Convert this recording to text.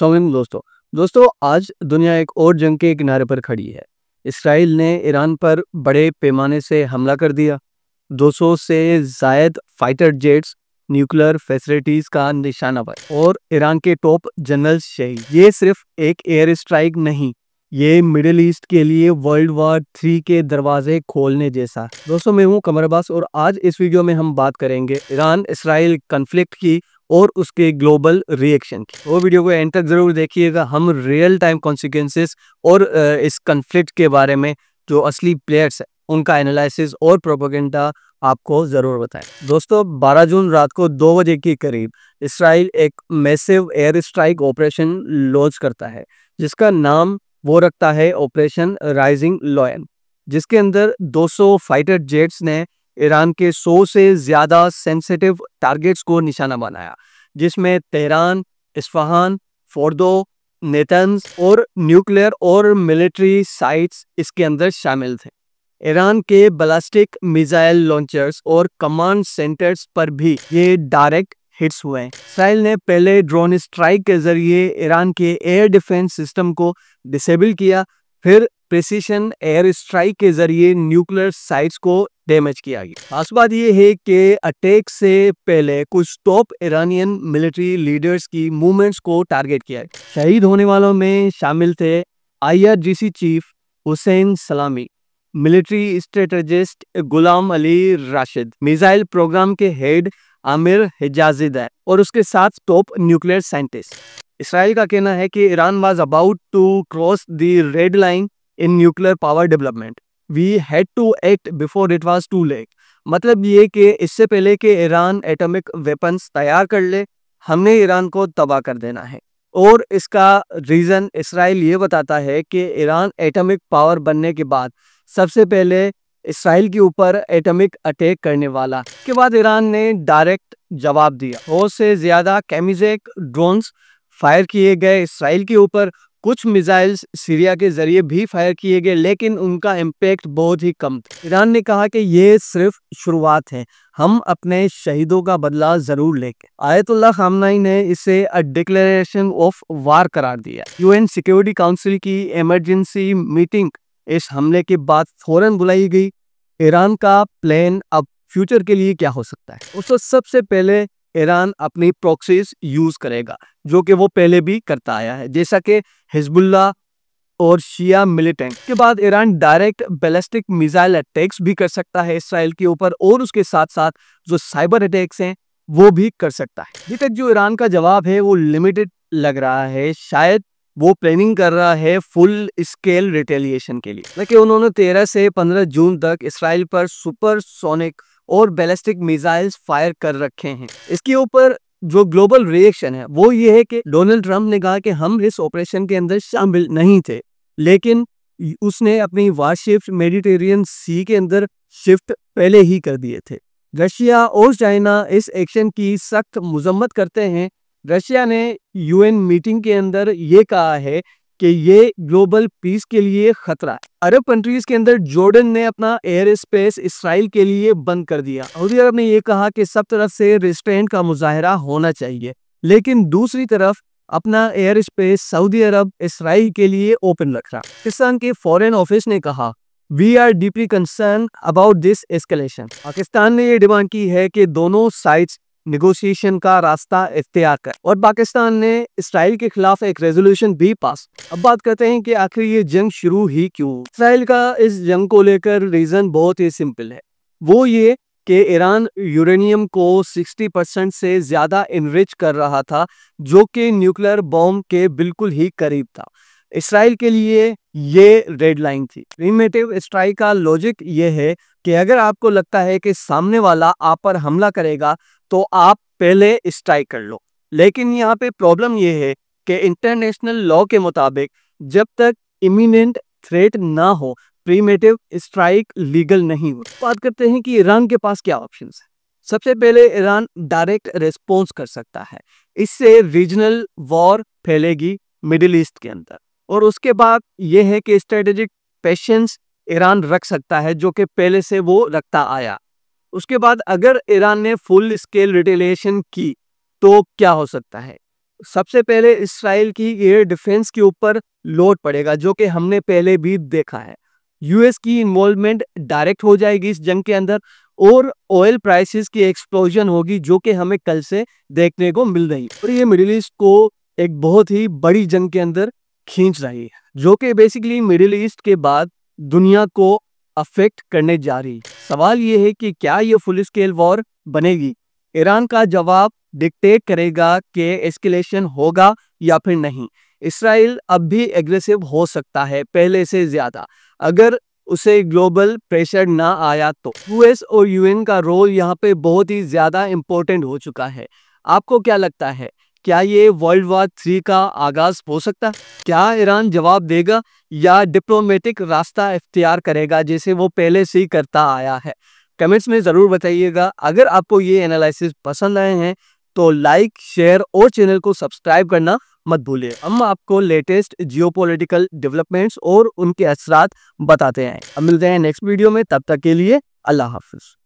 अस्सलाम वालेकुम दोस्तों आज दुनिया एक और जंग के किनारे पर खड़ी है। इसराइल ने ईरान पर बड़े पैमाने से हमला कर दिया। 200 से जायद फाइटर जेट्स न्यूक्लियर फैसिलिटीज का निशाना बने और ईरान के टॉप जनरल शहीद। ये सिर्फ एक एयर स्ट्राइक नहीं, ये मिडिल ईस्ट के लिए वर्ल्ड वॉर 3 के दरवाजे खोलने जैसा। दोस्तों मैं हूं कमर अब्बास और आज इस वीडियो में हम बात करेंगे ईरान इसराइल कॉन्फ्लिक्ट की और उसके ग्लोबल रिएक्शन की। वो वीडियो को एंड तक जरूर देखिएगा। हम रियल टाइम कॉन्सिक्वेंसेस और इस कॉन्फ्लिक्ट के बारे में जो असली प्लेयर्स है उनका एनालिसिस और प्रोपेगेंडा आपको जरूर बताएं। दोस्तों 12 जून रात को 2 बजे के करीब इसराइल एक massive air strike operation launch करता है जिसका नाम वो रखता है ऑपरेशन राइजिंग लॉयन, जिसके अंदर 200 फाइटर जेट्स ने ईरान के 100 से ज्यादा सेंसिटिव टारगेट्स को निशाना बनाया, जिसमें तेहरान, इस्फहान, फोर्दो, नेतन्स और न्यूक्लियर और मिलिट्री साइट्स इसके अंदर शामिल थे। ईरान के बैलिस्टिक मिसाइल लॉन्चर्स और कमांड सेंटर्स पर भी ये डायरेक्ट हिट्स हुए। इसराइल ने पहले ड्रोन स्ट्राइक के जरिए ईरान के एयर डिफेंस सिस्टम को डिसेबल किया, फिर प्रिसीशन एयर स्ट्राइक के जरिए न्यूक्लियर साइट्स को डैमेज किया गया। खास बात यह है कि अटैक से पहले कुछ टॉप ईरानियन मिलिट्री लीडर्स की मूवमेंट्स को टारगेट किया गया। शहीद होने वालों में शामिल थे IRGC चीफ हुसैन सलामी, military strategist Ghulam Ali Rashid, missile programme के हेड आमिर हिजाज़िदा और उसके साथ टॉप न्यूक्लियर साइंटिस्ट। इसराइल का कहना है कि Iran was about to cross the red line in nuclear power development, we had to act before it was too late. मतलब ये कि इससे पहले कि ईरान एटॉमिक वेपन्स तैयार कर ले, हमने ईरान को तबाह कर देना है। और इसका रीजन इसराइल ये बताता है कि ईरान एटॉमिक पावर बनने के बाद सबसे पहले इसराइल के ऊपर एटॉमिक अटैक करने वाला। के बाद ईरान ने डायरेक्ट जवाब दिया। 100 से ज्यादा कैमिजेक ड्रोन्स फायर किए गए इसराइल के ऊपर। कुछ मिसाइल्स सीरिया के जरिए भी फायर किए गए, लेकिन उनका इम्पैक्ट बहुत ही कम था। ईरान ने कहा कि ये सिर्फ शुरुआत है, हम अपने शहीदों का बदला जरूर लेंगे। आयतुल्लाह खामनेई ने इसे अ डिक्लेरेशन ऑफ वार करार दिया। UN सिक्योरिटी काउंसिल की इमरजेंसी मीटिंग इस हमले के बाद फौरन बुलाई गई। ईरान का प्लान अब फ्यूचर के लिए क्या हो सकता है? उसको सबसे पहले ईरान अपनी प्रॉक्सीज यूज करेगा, जो कि वो पहले भी करता आया है, जैसा कि हिजबुल्लाह और शिया मिलिटेंट। के बाद Iran direct ballistic missile attacks भी कर सकता है इसराइल के ऊपर, और उसके साथ साथ जो साइबर अटैक्स हैं वो भी कर सकता है। अभी तक जो ईरान का जवाब है वो लिमिटेड लग रहा है। शायद वो प्लानिंग कर रहा है फुल स्केल रिटेलिएशन के लिए, लेकिन उन्होंने 13 से 15 जून तक इसराइल पर सुपरसोनिक और बैलिस्टिक मिसाइल्स फायर कर रखे हैं। इसके ऊपर जो ग्लोबल रिएक्शन है वो ये है कि डोनाल्ड ट्रंप ने कहा कि हम इस ऑपरेशन के अंदर शामिल नहीं थे, लेकिन उसने अपनी वारशिप मेडिटेरियन सी के अंदर शिफ्ट पहले ही कर दिए थे। रशिया और चाइना इस एक्शन की सख्त मजम्मत करते हैं। रशिया ने UN मीटिंग के अंदर ये कहा है कि ये ग्लोबल पीस के लिए खतरा है। अरब कंट्रीज के अंदर जॉर्डन ने अपना एयर स्पेस इसराइल के लिए बंद कर दिया। सऊदी अरब ने यह कहा कि सब तरफ से रिस्ट्रेंट का मुजाहरा होना चाहिए, लेकिन दूसरी तरफ अपना एयर स्पेस सऊदी अरब इसराइल के लिए ओपन रख रहा। पाकिस्तान के फॉरेन ऑफिस ने कहा we are deeply concern about this escalation. Pakistan ने यह डिमांड की है कि दोनों साइड्स नेगोशिएशन का रास्ता इख्तियार कर, और पाकिस्तान ने इसराइल के खिलाफ एक रेजोल्यूशन भी पास। अब बात करते हैं कि आखिर ये जंग शुरू ही क्यों। इसराइल का इस जंग को लेकर रीजन बहुत ही सिंपल है, वो ये कि ईरान यूरेनियम को 60% से ज्यादा इनरिच कर रहा था, जो कि न्यूक्लियर बॉम्ब के बिल्कुल ही करीब था। इसराइल के लिए ये रेड लाइन थी। प्रीमेटिव स्ट्राइक का लॉजिक ये है कि अगर आपको लगता है कि सामने वाला आप पर हमला करेगा तो आप पहले स्ट्राइक कर लो, लेकिन यहाँ पे प्रॉब्लम ये है कि इंटरनेशनल लॉ के मुताबिक जब तक इमिनेंट थ्रेट ना हो प्रीमेटिव स्ट्राइक लीगल नहीं हो। बात करते हैं कि ईरान के पास क्या ऑप्शंस है। सबसे पहले ईरान डायरेक्ट रिस्पॉन्स कर सकता है, इससे रीजनल वॉर फैलेगी मिडिल ईस्ट के अंदर। और उसके बाद यह है कि स्ट्रेटेजिक पेशेंस ईरान रख सकता है, जो कि पहले से वो रखता आया। उसके बाद अगर ईरान ने फुल स्केल रिटेलिएशन की तो क्या हो सकता है? सबसे पहले इसराइल की एयर डिफेंस के ऊपर लोड पड़ेगा, जो कि हमने पहले भी देखा है। यूएस की इन्वॉल्वमेंट डायरेक्ट हो जाएगी इस जंग के अंदर, और ऑयल प्राइसेस की एक्सप्लोजन होगी, जो कि हमें कल से देखने को मिल रही है। और ये मिडिल ईस्ट को एक बहुत ही बड़ी जंग के अंदर खींच रही है, जो कि बेसिकली मिडिल ईस्ट के बाद दुनिया को अफेक्ट करने जा रही है। सवाल ये है कि क्या ये फुल स्केल वॉर बनेगी? ईरान का जवाब डिक्टेट करेगा कि एस्केलेशन होगा या फिर नहीं। इसराइल अब भी एग्रेसिव हो सकता है पहले से ज्यादा, अगर उसे ग्लोबल प्रेशर ना आया तो। यूएस और यूएन का रोल यहाँ पे बहुत ही ज्यादा इंपॉर्टेंट हो चुका है। आपको क्या लगता है, क्या ये वर्ल्ड वॉर 3 का आगाज हो सकता है? क्या ईरान जवाब देगा या डिप्लोमेटिक रास्ता इख्तियार करेगा, जैसे वो पहले से ही करता आया है? कमेंट्स में ज़रूर बताइएगा। अगर आपको ये एनालिसिस पसंद आए हैं तो लाइक, शेयर और चैनल को सब्सक्राइब करना मत भूलिए। हम आपको लेटेस्ट जियोपॉलिटिकल डेवलपमेंट्स और उनके असरात बताते हैं। अब मिलते हैं नेक्स्ट वीडियो में, तब तक के लिए अल्लाह हाफिज।